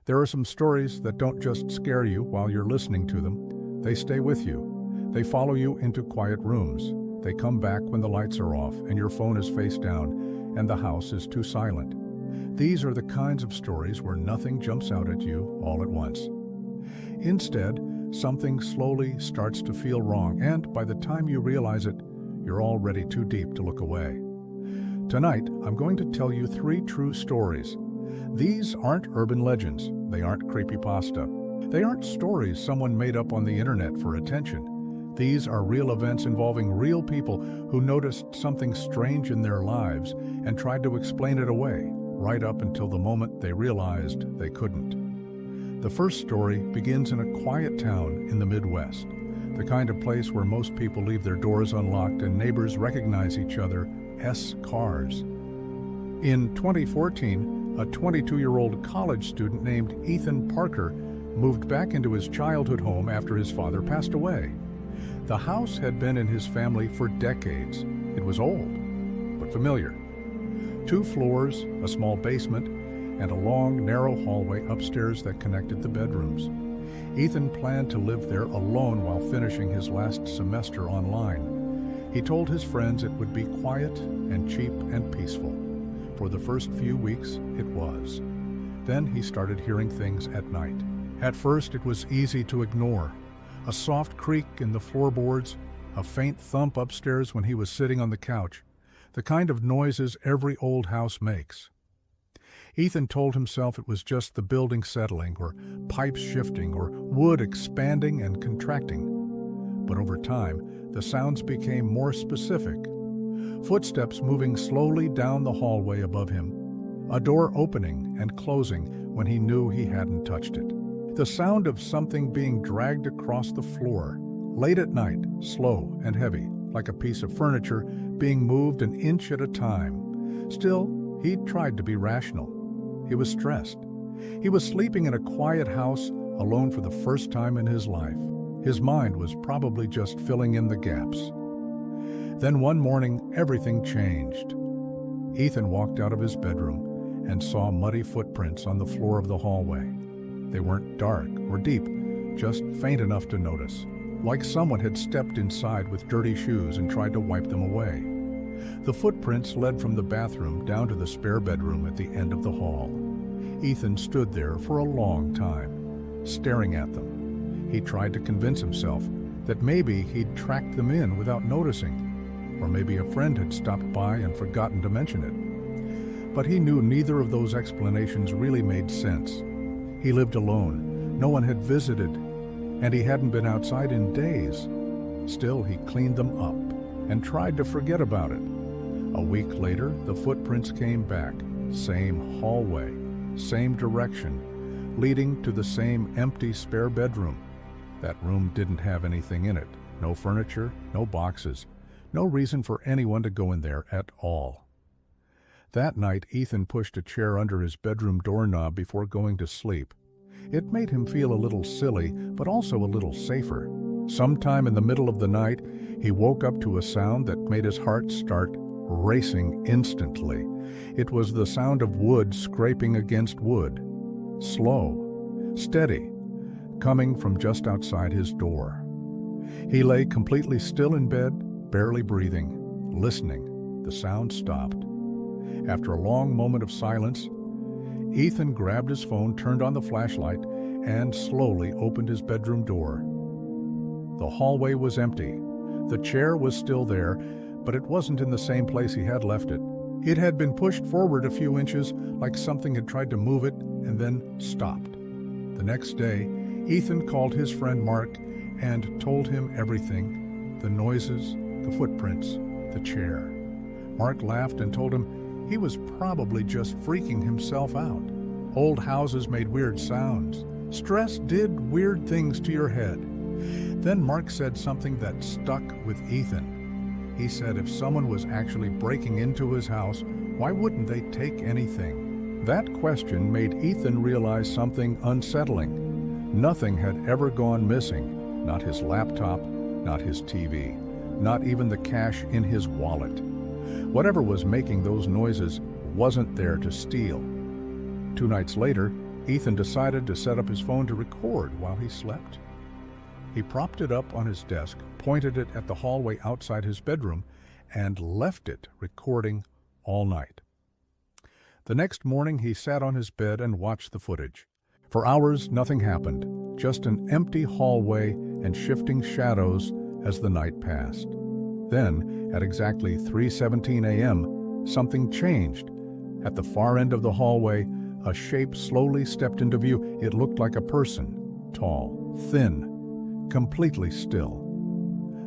There are some stories that don't just scare you while you're listening to them. They stay with you. They follow you into quiet rooms. They come back when the lights are off and your phone is face down and the house is too silent. These are the kinds of stories where nothing jumps out at you all at once. Instead, something slowly starts to feel wrong, and by the time you realize it, you're already too deep to look away. Tonight, I'm going to tell you 3 true stories. These aren't urban legends. They aren't creepypasta. They aren't stories someone made up on the internet for attention. These are real events involving real people who noticed something strange in their lives and tried to explain it away, right up until the moment they realized they couldn't. The first story begins in a quiet town in the Midwest, the kind of place where most people leave their doors unlocked and neighbors recognize each other's cars. In 2014, a 22-year-old college student named Ethan Parker moved back into his childhood home after his father passed away. The house had been in his family for decades. It was old, but familiar. 2 floors, a small basement, and a long, narrow hallway upstairs that connected the bedrooms. Ethan planned to live there alone while finishing his last semester online. He told his friends it would be quiet and cheap and peaceful. For the first few weeks, it was. Then he started hearing things at night. At first, it was easy to ignore. A soft creak in the floorboards, a faint thump upstairs when he was sitting on the couch, the kind of noises every old house makes. Ethan told himself it was just the building settling, or pipes shifting, or wood expanding and contracting. But over time, the sounds became more specific. Footsteps moving slowly down the hallway above him, a door opening and closing when he knew he hadn't touched it. The sound of something being dragged across the floor, late at night, slow and heavy, like a piece of furniture being moved an inch at a time. Still, he tried to be rational. He was stressed. He was sleeping in a quiet house, alone for the first time in his life. His mind was probably just filling in the gaps. Then one morning, everything changed. Ethan walked out of his bedroom and saw muddy footprints on the floor of the hallway. They weren't dark or deep, just faint enough to notice, like someone had stepped inside with dirty shoes and tried to wipe them away. The footprints led from the bathroom down to the spare bedroom at the end of the hall. Ethan stood there for a long time, staring at them. He tried to convince himself that maybe he'd tracked them in without noticing, or maybe a friend had stopped by and forgotten to mention it. But he knew neither of those explanations really made sense. He lived alone, no one had visited, and he hadn't been outside in days. Still, he cleaned them up and tried to forget about it. A week later, the footprints came back, same hallway, same direction, leading to the same empty spare bedroom. That room didn't have anything in it, no furniture, no boxes, no reason for anyone to go in there at all. That night, Ethan pushed a chair under his bedroom doorknob before going to sleep. It made him feel a little silly, but also a little safer. Sometime in the middle of the night, he woke up to a sound that made his heart start racing instantly. It was the sound of wood scraping against wood. Slow, steady, coming from just outside his door. He lay completely still in bed, barely breathing, listening. The sound stopped. After a long moment of silence, Ethan grabbed his phone, turned on the flashlight, and slowly opened his bedroom door. The hallway was empty. The chair was still there, but it wasn't in the same place he had left it. It had been pushed forward a few inches, like something had tried to move it, and then stopped. The next day, Ethan called his friend Mark and told him everything: the noises, the footprints, the chair. Mark laughed and told him he was probably just freaking himself out. Old houses made weird sounds. Stress did weird things to your head. Then Mark said something that stuck with Ethan. He said if someone was actually breaking into his house, why wouldn't they take anything? That question made Ethan realize something unsettling. Nothing had ever gone missing. Not his laptop, not his TV, not even the cash in his wallet. Whatever was making those noises wasn't there to steal. 2 nights later, Ethan decided to set up his phone to record while he slept. He propped it up on his desk, pointed it at the hallway outside his bedroom, and left it recording all night. The next morning, he sat on his bed and watched the footage. For hours, nothing happened, just an empty hallway and shifting shadows as the night passed. Then, at exactly 3:17 a.m., something changed. At the far end of the hallway, a shape slowly stepped into view. It looked like a person, tall, thin, completely still.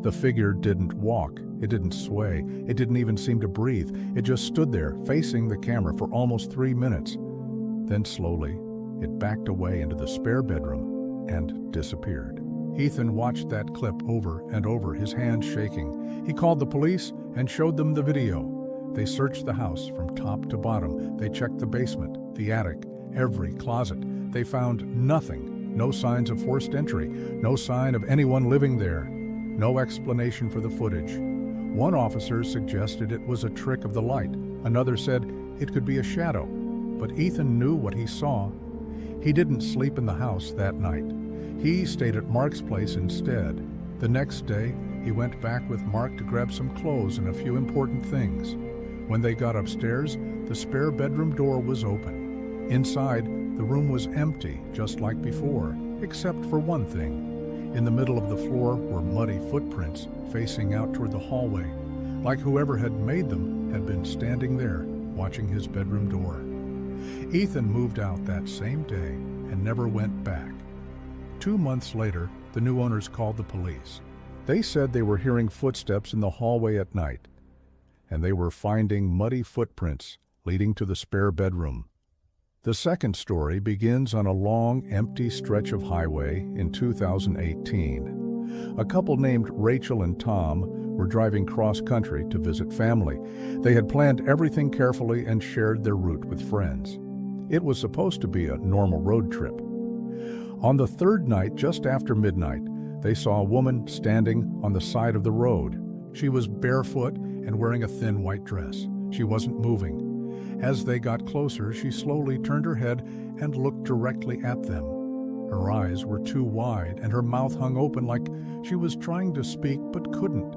The figure didn't walk, it didn't sway, it didn't even seem to breathe. It just stood there, facing the camera for almost 3 minutes. Then slowly, it backed away into the spare bedroom and disappeared. Ethan watched that clip over and over, his hands shaking. He called the police and showed them the video. They searched the house from top to bottom. They checked the basement, the attic, every closet. They found nothing, no signs of forced entry, no sign of anyone living there, no explanation for the footage. One officer suggested it was a trick of the light. Another said it could be a shadow. But Ethan knew what he saw. He didn't sleep in the house that night. He stayed at Mark's place instead. The next day, he went back with Mark to grab some clothes and a few important things. When they got upstairs, the spare bedroom door was open. Inside, the room was empty, just like before, except for one thing. In the middle of the floor were muddy footprints facing out toward the hallway, like whoever had made them had been standing there, watching his bedroom door. Ethan moved out that same day and never went back. 2 months later, the new owners called the police. They said they were hearing footsteps in the hallway at night, and they were finding muddy footprints leading to the spare bedroom. The second story begins on a long, empty stretch of highway in 2018. A couple named Rachel and Tom were driving cross-country to visit family. They had planned everything carefully and shared their route with friends. It was supposed to be a normal road trip. On the third night, just after midnight, they saw a woman standing on the side of the road. She was barefoot and wearing a thin white dress. She wasn't moving. As they got closer, she slowly turned her head and looked directly at them. Her eyes were too wide and her mouth hung open like she was trying to speak but couldn't.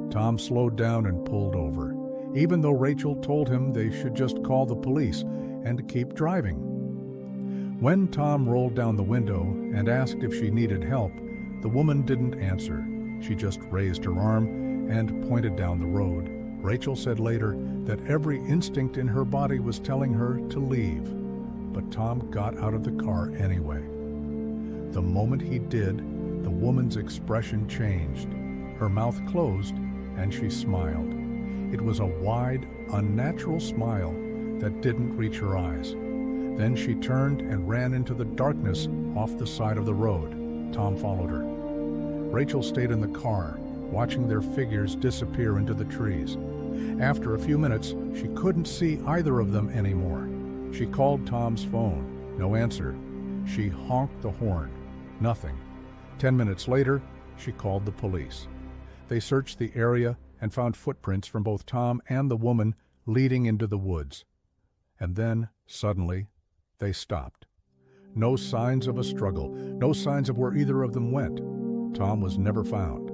Tom slowed down and pulled over, even though Rachel told him they should just call the police and keep driving. When Tom rolled down the window and asked if she needed help, the woman didn't answer. She just raised her arm and pointed down the road. Rachel said later that every instinct in her body was telling her to leave, but Tom got out of the car anyway. The moment he did, the woman's expression changed. Her mouth closed and she smiled. It was a wide, unnatural smile that didn't reach her eyes. Then she turned and ran into the darkness off the side of the road. Tom followed her. Rachel stayed in the car, watching their figures disappear into the trees. After a few minutes, she couldn't see either of them anymore. She called Tom's phone. No answer. She honked the horn. Nothing. 10 minutes later, she called the police. They searched the area and found footprints from both Tom and the woman leading into the woods. And then, suddenly, they stopped. No signs of a struggle, no signs of where either of them went. Tom was never found,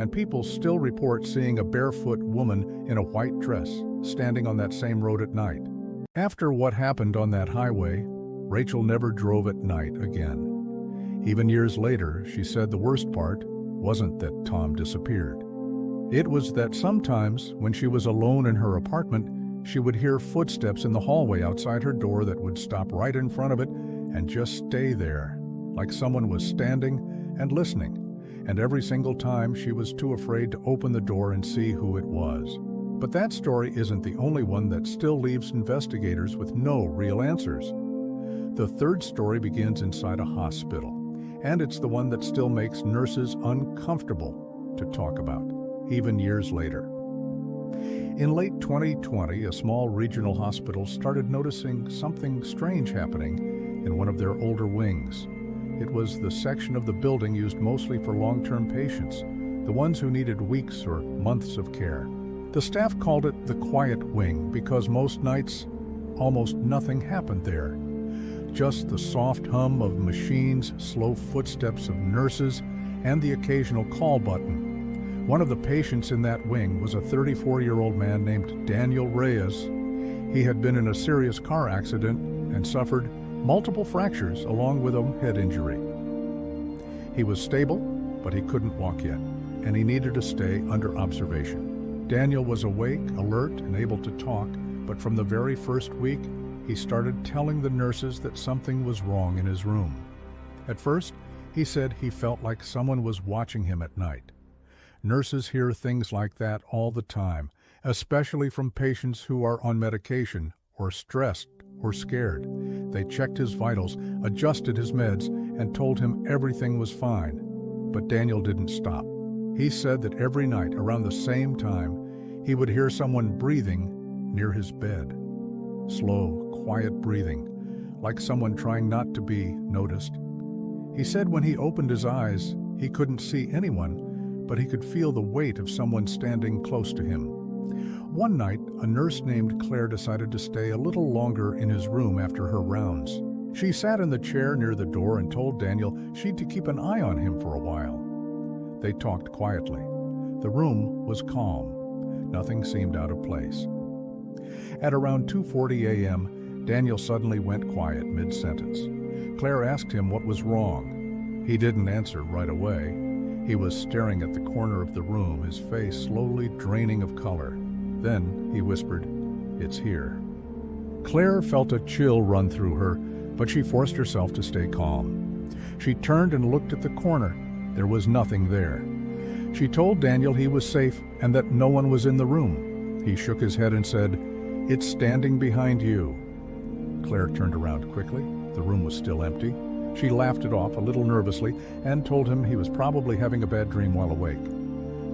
and people still report seeing a barefoot woman in a white dress standing on that same road at night. After what happened on that highway, Rachel never drove at night again. Even years later, she said the worst part wasn't that Tom disappeared. It was that sometimes, when she was alone in her apartment, she would hear footsteps in the hallway outside her door that would stop right in front of it and just stay there, like someone was standing and listening. And every single time she was too afraid to open the door and see who it was. But that story isn't the only one that still leaves investigators with no real answers. The third story begins inside a hospital, and it's the one that still makes nurses uncomfortable to talk about, even years later. In late 2020, a small regional hospital started noticing something strange happening in one of their older wings. It was the section of the building used mostly for long-term patients, the ones who needed weeks or months of care. The staff called it the quiet wing because most nights, almost nothing happened there. just the soft hum of machines, slow footsteps of nurses, and the occasional call button. One of the patients in that wing was a 34-year-old man named Daniel Reyes. He had been in a serious car accident and suffered multiple fractures along with a head injury. He was stable, but he couldn't walk yet, and he needed to stay under observation. Daniel was awake, alert, and able to talk, but from the very first week, he started telling the nurses that something was wrong in his room. At first, he said he felt like someone was watching him at night. Nurses hear things like that all the time, especially from patients who are on medication or stressed or scared. They checked his vitals, adjusted his meds, and told him everything was fine. But Daniel didn't stop. He said that every night around the same time, he would hear someone breathing near his bed. Slow, quiet breathing, like someone trying not to be noticed. He said when he opened his eyes, he couldn't see anyone, but he could feel the weight of someone standing close to him. One night, a nurse named Claire decided to stay a little longer in his room after her rounds. She sat in the chair near the door and told Daniel she'd to keep an eye on him for a while. They talked quietly. The room was calm. Nothing seemed out of place. At around 2:40 a.m., Daniel suddenly went quiet mid-sentence. Claire asked him what was wrong. He didn't answer right away. He was staring at the corner of the room, his face slowly draining of color. Then he whispered, "It's here." Claire felt a chill run through her, but she forced herself to stay calm. She turned and looked at the corner. There was nothing there. She told Daniel he was safe and that no one was in the room. He shook his head and said, "It's standing behind you." Claire turned around quickly. The room was still empty. She laughed it off a little nervously and told him he was probably having a bad dream while awake.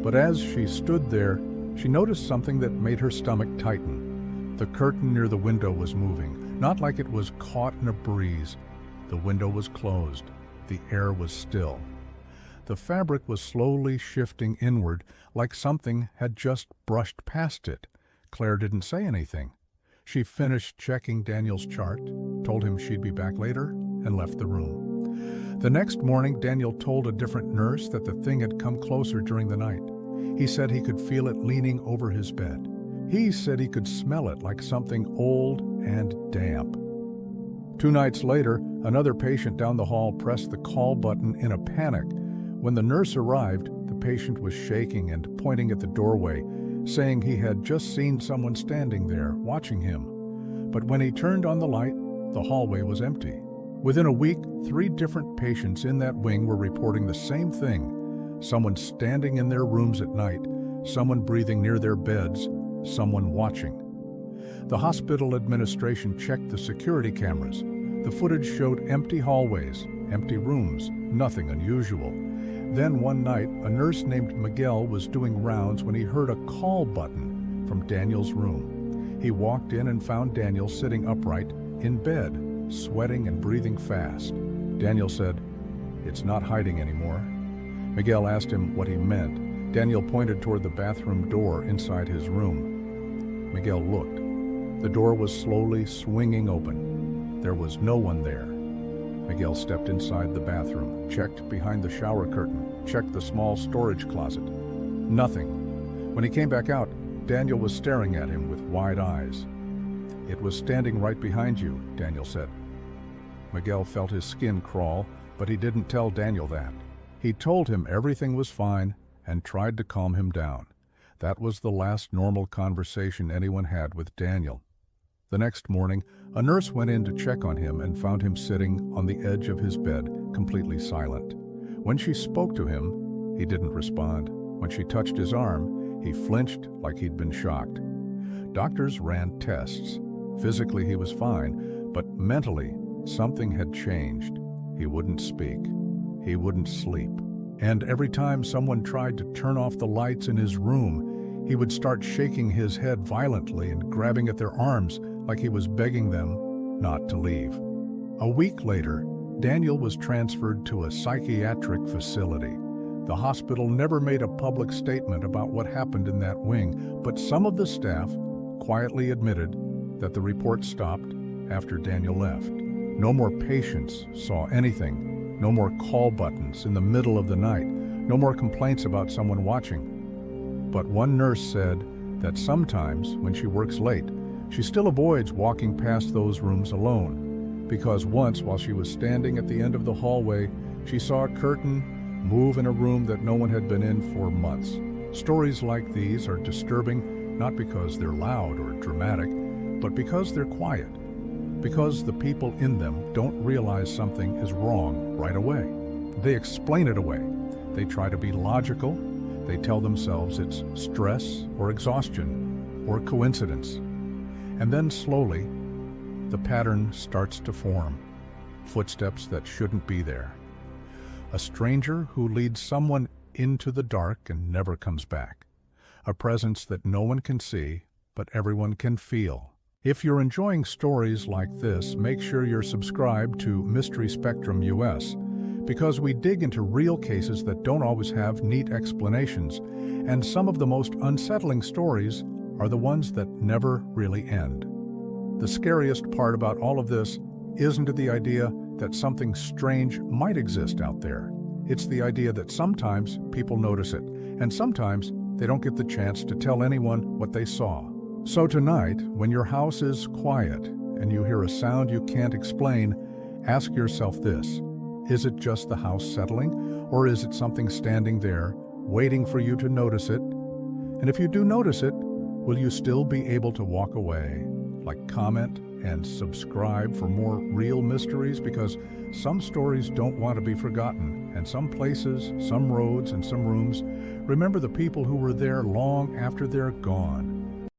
But as she stood there, she noticed something that made her stomach tighten. The curtain near the window was moving, not like it was caught in a breeze. The window was closed. The air was still. The fabric was slowly shifting inward, like something had just brushed past it. Claire didn't say anything. She finished checking Daniel's chart, told him she'd be back later, and left the room. The next morning, Daniel told a different nurse that the thing had come closer during the night. He said he could feel it leaning over his bed. He said he could smell it like something old and damp. 2 nights later, another patient down the hall pressed the call button in a panic. When the nurse arrived, the patient was shaking and pointing at the doorway, saying he had just seen someone standing there, watching him. But when he turned on the light, the hallway was empty. Within a week, 3 different patients in that wing were reporting the same thing: someone standing in their rooms at night, someone breathing near their beds, someone watching. The hospital administration checked the security cameras. The footage showed empty hallways, empty rooms, nothing unusual. Then one night, a nurse named Miguel was doing rounds when he heard a call button from Daniel's room. He walked in and found Daniel sitting upright in bed, sweating and breathing fast. Daniel said, "It's not hiding anymore." Miguel asked him what he meant. Daniel pointed toward the bathroom door inside his room. Miguel looked. The door was slowly swinging open. There was no one there. Miguel stepped inside the bathroom, checked behind the shower curtain, checked the small storage closet. Nothing. When he came back out, Daniel was staring at him with wide eyes. "It was standing right behind you," Daniel said. Miguel felt his skin crawl, but he didn't tell Daniel that. He told him everything was fine and tried to calm him down. That was the last normal conversation anyone had with Daniel. The next morning, a nurse went in to check on him and found him sitting on the edge of his bed, completely silent. When she spoke to him, he didn't respond. When she touched his arm, he flinched like he'd been shocked. Doctors ran tests. Physically, he was fine, but mentally, something had changed. He wouldn't speak. He wouldn't sleep. And every time someone tried to turn off the lights in his room, he would start shaking his head violently and grabbing at their arms like he was begging them not to leave. A week later, Daniel was transferred to a psychiatric facility. The hospital never made a public statement about what happened in that wing, but some of the staff quietly admitted that the report stopped after Daniel left. No more patients saw anything. No more call buttons in the middle of the night. No more complaints about someone watching. But one nurse said that sometimes, when she works late, she still avoids walking past those rooms alone, because once, while she was standing at the end of the hallway, she saw a curtain move in a room that no one had been in for months. Stories like these are disturbing, not because they're loud or dramatic, but because they're quiet. Because the people in them don't realize something is wrong right away. They explain it away. They try to be logical. They tell themselves it's stress or exhaustion or coincidence. And then slowly, the pattern starts to form. Footsteps that shouldn't be there. A stranger who leads someone into the dark and never comes back. A presence that no one can see, but everyone can feel. If you're enjoying stories like this, make sure you're subscribed to Mystery Spectrum US, because we dig into real cases that don't always have neat explanations, and some of the most unsettling stories are the ones that never really end. The scariest part about all of this isn't the idea that something strange might exist out there. It's the idea that sometimes people notice it, and sometimes they don't get the chance to tell anyone what they saw. So tonight, when your house is quiet and you hear a sound you can't explain, ask yourself this: is it just the house settling, or is it something standing there, waiting for you to notice it? And if you do notice it, will you still be able to walk away? Like, comment, and subscribe for more real mysteries, because some stories don't want to be forgotten, and some places, some roads, and some rooms remember the people who were there long after they're gone.